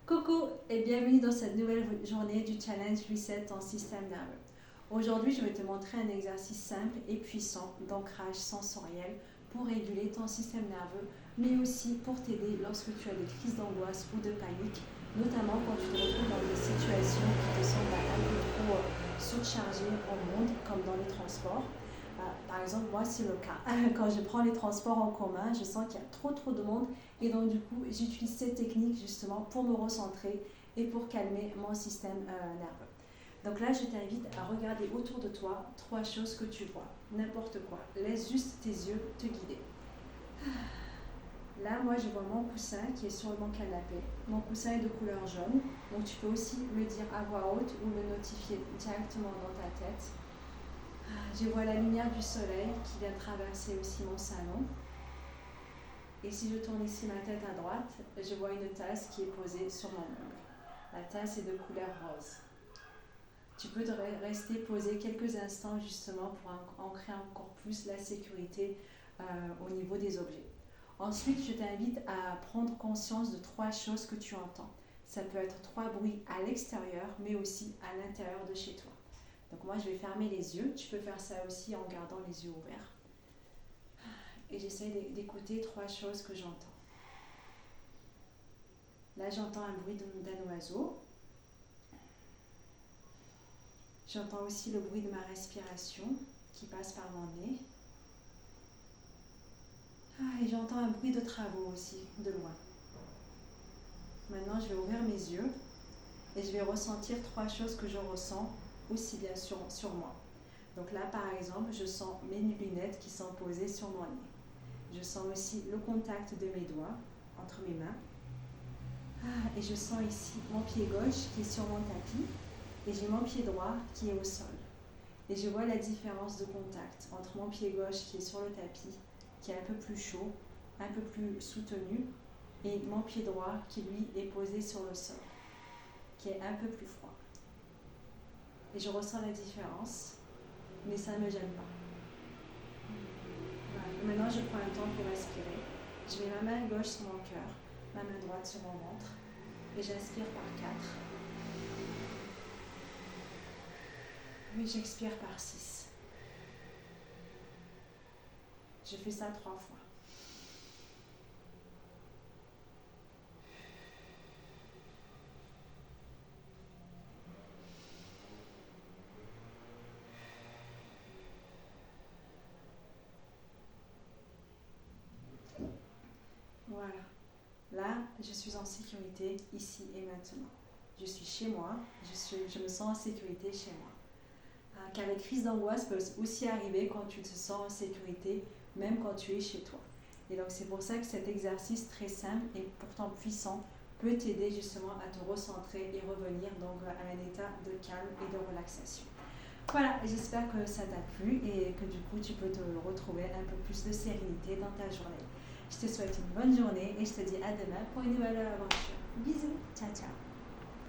Coucou et bienvenue dans cette nouvelle journée du challenge Reset ton système nerveux. Aujourd'hui, je vais te montrer un exercice simple et puissant d'ancrage sensoriel pour réguler ton système nerveux, mais aussi pour t'aider lorsque tu as des crises d'angoisse ou de panique, notamment quand tu te retrouves dans des situations qui te semblent un peu trop surchargées au monde, comme dans les transports. Par exemple, moi, c'est le cas. Quand je prends les transports en commun, je sens qu'il y a trop de monde et donc du coup, j'utilise cette technique justement pour me recentrer et pour calmer mon système nerveux. Donc là, je t'invite à regarder autour de toi 3 choses que tu vois, n'importe quoi. Laisse juste tes yeux te guider. Là, moi, je vois mon coussin qui est sur mon canapé. Mon coussin est de couleur jaune, donc tu peux aussi le dire à voix haute ou le notifier directement dans ta tête. Je vois la lumière du soleil qui vient traverser aussi mon salon. Et si je tourne ici ma tête à droite, je vois une tasse qui est posée sur mon meuble. La tasse est de couleur rose. Tu peux rester posé quelques instants justement pour ancrer encore plus la sécurité au niveau des objets. Ensuite, je t'invite à prendre conscience de 3 choses que tu entends. Ça peut être 3 bruits à l'extérieur, mais aussi à l'intérieur de chez toi. Donc moi, je vais fermer les yeux. Tu peux faire ça aussi en gardant les yeux ouverts. Et j'essaie d'écouter 3 choses que j'entends. Là, j'entends un bruit d'un oiseau. J'entends aussi le bruit de ma respiration qui passe par mon nez. Et j'entends un bruit de travaux aussi, de loin. Maintenant, je vais ouvrir mes yeux et je vais ressentir 3 choses que je ressens aussi bien sur moi. Donc là, par exemple, je sens mes lunettes qui sont posées sur mon nez. Je sens aussi le contact de mes doigts entre mes mains. Et je sens ici mon pied gauche qui est sur mon tapis et j'ai mon pied droit qui est au sol. Et je vois la différence de contact entre mon pied gauche qui est sur le tapis, qui est un peu plus chaud, un peu plus soutenu, et mon pied droit qui lui est posé sur le sol, qui est un peu plus froid. Et je ressens la différence, mais ça ne me gêne pas. Voilà. Maintenant, je prends un temps pour respirer. Je mets ma main gauche sur mon cœur, ma main droite sur mon ventre, et j'inspire par 4. Puis j'expire par 6. Je fais ça 3 fois. Voilà. Là, je suis en sécurité ici et maintenant. Je suis chez moi, je me sens en sécurité chez moi. Car les crises d'angoisse peuvent aussi arriver quand tu te sens en sécurité, même quand tu es chez toi. Et donc c'est pour ça que cet exercice très simple et pourtant puissant peut t'aider justement à te recentrer et revenir donc à un état de calme et de relaxation. Voilà, j'espère que ça t'a plu et que du coup tu peux te retrouver un peu plus de sérénité dans ta journée. Je te souhaite une bonne journée et je te dis à demain pour une nouvelle aventure. Bisous, ciao ciao.